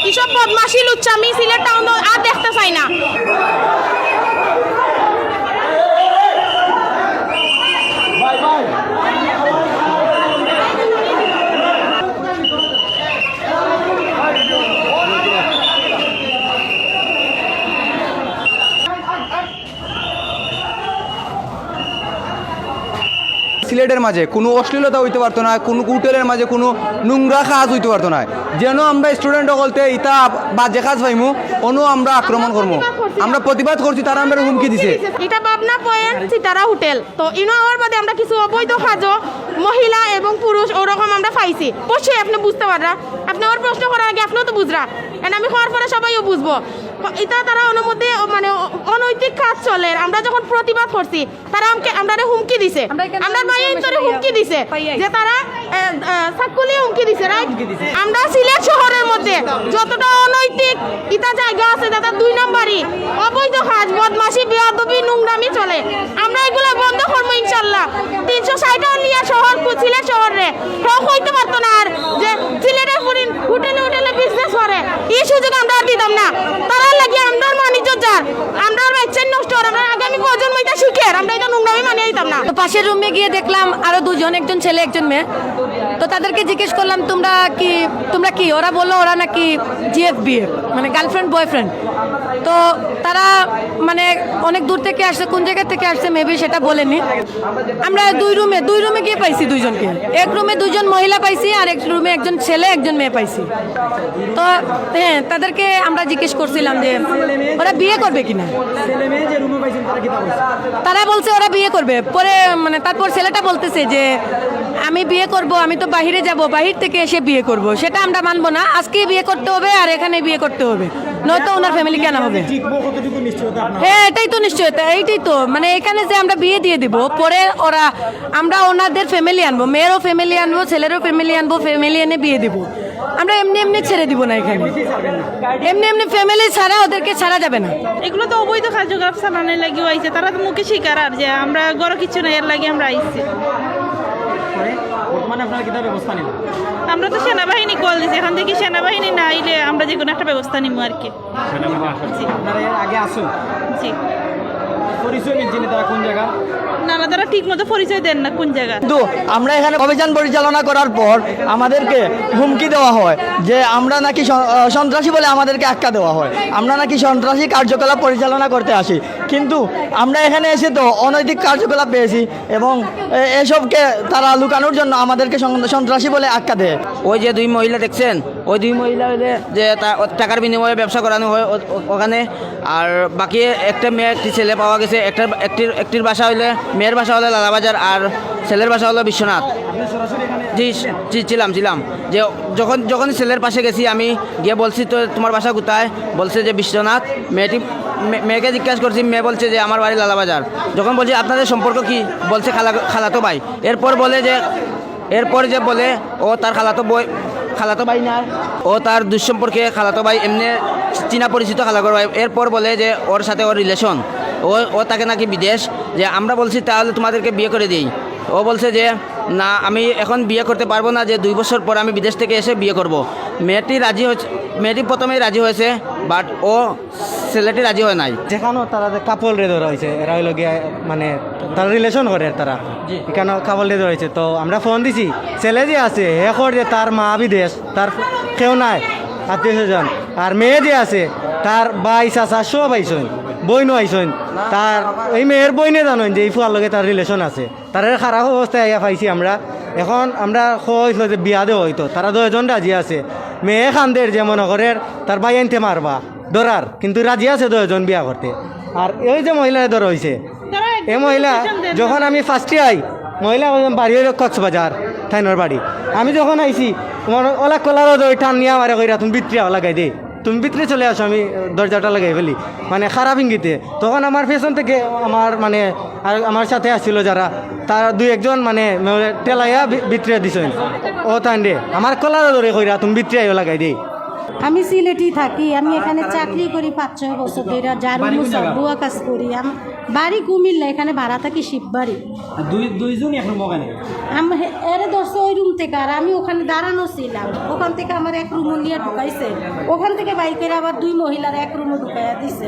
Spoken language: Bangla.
এসব বদমাশি লুচ্ছা আমি সিলেট টাউন আর দেখতে চাই না। সিলেটের মাঝে কোনো অশ্লীলতা হইতে পারতো না, কোনো হোটেলের মাঝে কোনো নোংরা কাজ হইতে পারতো না। যেন আমরা স্টুডেন্ট সকলতে ইটা বাজে কাজ পাইমু অনু আমরা আক্রমণ করবো, আমরা প্রতিবাদ করছি, তারা আমরা হুমকি দিছে। এটা পাবনা পয়েন্ট সিতারা হোটেল, তো ইনো হওয়ার বাদে আমরা কিছু অবৈধ কাজও মহিলা এবং পুরুষ ওরকম আমরা পাইছি। অবশ্যই আপনি বুঝতে পাররা, আপনি ওর প্রশ্ন করার আগে আপনিও তো বুঝরা, এন্ড আমি হওয়ার পরে সবাইও বুঝবো। এটা তারা অনুমতি মানে অনৈতিক কাজ চলে। আমরা যখন প্রতিবাদ করছি তারা আমরা হুমকি দিছে, আমরা বাইরে হুমকি দিছে যে তারা সাকুলি হুমকি দিছে, রাইট? আমরা সিলেট শহরের মধ্যে যতটা অনৈতিক ইটা জায়গা আছে দাদা 2 নম্বরই অবৈধ কাজ, বদমাশি, বেয়াদবি, নোংরামি চলে। আমরা এগুলো বন্ধ করবো ইনশাল্লাহ। 360 নিয়ে শহর সিলেট শহরে হোক হইতে পারতো না আর যে সিলেটের হোটেলে হোটেলে বিজনেস করে এই সুযোগ আমরা আর দিতাম না। তারা লাগে আমরা বাণিজ্য যার আমরা বাচ্চার নষ্ট আমরা আগামী প্রজন্ম এটা শিখে আমরা এটা নোংরামি মানিয়ে দিতাম না। তো পাশের রুমে গিয়ে দেখলাম আরো দুজন, একজন ছেলে একজন মেয়ে। তো তাদেরকে জিজ্ঞেস করলাম তোমরা কি? ওরা বললো ওরা নাকি GFBF মানে গার্লফ্রেন্ড বয়ফ্রেন্ড। তো তারা মানে অনেক দূর থেকে আসছে, কোন জায়গা থেকে আসছে মেবি সেটা বলেনি। আমরা দুই রুমে গিয়ে পাইছি দুইজনকে। এক রুমে 2 জন মহিলা পাইছি আর এক রুমে একজন ছেলে একজন মেয়ে পাইছি। তো হ্যাঁ, তাদেরকে আমরা জিজ্ঞেস করছিলাম যে ওরা বিয়ে করবে কিনা। তারা বলছে ওরা বিয়ে করবে। পরে মানে তারপর ছেলেটা বলতেছে যে আমি বিয়ে করব, আমি তো বাহিরে যাব, বাহির থেকে এসে বিয়ে করব, সেটা আমরা মানবো না। আজকেই বিয়ে করতে হবে আর এখানে বিয়ে করতে হবে, নয়তো ওনার ফ্যামিলি কেন হবে। হ্যাঁ, এটাই তো নিশ্চয়তা, এইটাই তো মানে এখানে যে আমরা বিয়ে দিয়ে দিব, পরে আমরা ওনাদের ফ্যামিলি আনবো, মেয়েরও ফ্যামিলি আনবো, ছেলেরও ফ্যামিলি আনবো, ফ্যামিলি এনে বিয়ে দিব। আমরা এমনি ছেড়ে দিব না, এখানে এমনি ফ্যামিলি ছাড়া ওদেরকে ছাড়া যাবে না। এগুলো তো অবৈধ কার্যকলাপ চালানোর লাগিও আইছে, তারা তো মুখে স্বীকার আর যে আমরা গড় কিছু না, এর লাগে আমরা আইছি। আমরা তো সেনাবাহিনী কল দিছি, এখান থেকে সেনাবাহিনী না আইলে আমরা যে কোনো একটা ব্যবস্থা নিব আর কি। জি, না তারা ঠিক মতো পরিচয় দেন না কোন জায়গা। কিন্তু আমরা এখানে অভিযান পরিচালনা করার পর আমাদেরকে হুমকি দেওয়া হয় যে আমরা নাকি সন্ত্রাসী বলে আমাদেরকে আক্কা দেওয়া হয়, আমরা নাকি সন্ত্রাসী কার্যকলাপ পরিচালনা করতে আসি। কিন্তু আমরা এখানে এসে তো অনৈতিক কার্যকলাপ পেয়েছি এবং এসবকে তারা লুকানোর জন্য আমাদেরকে সন্ত্রাসী বলে আক্কা দেয়। ওই যে 2 মহিলা দেখছেন, ওই 2 মহিলা হইলে যে টাকার বিনিময়ে ব্যবসা করানো হয় ওখানে। আর বাকি একটা মেয়ে একটি ছেলে পাওয়া গেছে। একটির বাসা হইলে, মেয়ের বাসা হলো লালাবাজার আর ছেলের বাসা হলো বিশ্বনাথ। জি ছিলাম যে যখন ছেলের পাশে গেছি আমি গিয়ে বলছি তো তোমার বাসা কোথায়, বলছে যে বিশ্বনাথ। মেয়েকে জিজ্ঞাসা করছি, মেয়ে বলছে যে আমার বাড়ি লালাবাজার। যখন বলছি আপনাদের সম্পর্ক কি, বলছে খালাতো ভাই। এরপর যে বলে ও তার খালাতো ভাই না, ও তার দুঃসম্পর্কে খালাতো ভাই, এমনি চীনা পরিচিত খালাতো ভাই। এরপর বলে যে ওর সাথে ওর রিলেশন, ও তাকে নাকি বিদেশ। যে আমরা বলছি তাহলে তোমাদেরকে বিয়ে করে দিই। ও বলছে যে না, আমি এখন বিয়ে করতে পারবো না, যে 2 বছর পর আমি বিদেশ থেকে এসে বিয়ে করব। মেয়েটি প্রথমেই রাজি হয়েছে, বাট ছেলেটি রাজি হয় নাই। যেখানেও তারা কাপল রে ধরা হয়েছে, এরা হইল গিয়ে মানে তারা রিলেশন করে, তারা এখানে কাপল রে ধরা হয়েছে। তো আমরা ফোন দিছি, ছেলে যে আছে এখন যে তার মা বিদেশ, তার কেউ নাই আত্মীয় স্বজন। আর মেয়ে যে আছে তার ভাই চাচা সব আইসন, বইনও আইসন। তার এই মেয়ের বইনে জানেন যে এই ফুয়ার লগে তার রিলেশন আছে। তার খারাপ অবস্থায় আইয়া পাইছি আমরা। এখন আমরা হয়েছিল যে বিয়া দেওয়া হইতো, তারা 2 জন রাজি আছে। মেয়ে খানদের যে মনে করে তার ভাই আনতে মারবা ধরার, কিন্তু রাজি আছে 2 জন বিয়া করতে। আর এই যে মহিলা ধরা হয়েছে, এই মহিলা যখন আমি ফার্স্টে মহিলা বাড়ি হইল কক্সবাজার থাইনর বাড়ি। আমি যখন আইছি ওলা কলার টান নিয়ে আমার কইরা তুমি বিত্রিয়া লাগাই দে, তুমি ভিতরে চলে আসো, আমি দরজাটা লাগাই ফেলি মানে খারাপ ইঙ্গিতে। তখন আমার পেছন থেকে আমার সাথে আসছিল যারা, তারা 2-1 জন মানে টেলাইয়া ভিতরে দিছেন। ও তাই দে আমার কলার ধরে কইরা তুমি ভিতরে লাগাই দে। আমি সিলেটি থাকি, আমি এখানে চাকরি করি 5-6 বছর ধরে, ঝাড়ু মুছা বুয়া কাজ করি। বাড়ি কুমিল্লা, এখানে ভাড়া থাকি শিববাড়ি। দুইজন এখন মগানে আমি এর ধরছে ওই রুম থেকে, আর আমি ওখানে দাঁড়ানো ছিলাম। ওখান থেকে আমার এক রুম নিয়ে ঢুকাইছে, ওখান থেকে বাইকের আবার 2 মহিলার এক রুমে ঢুকাইয়া দিছে।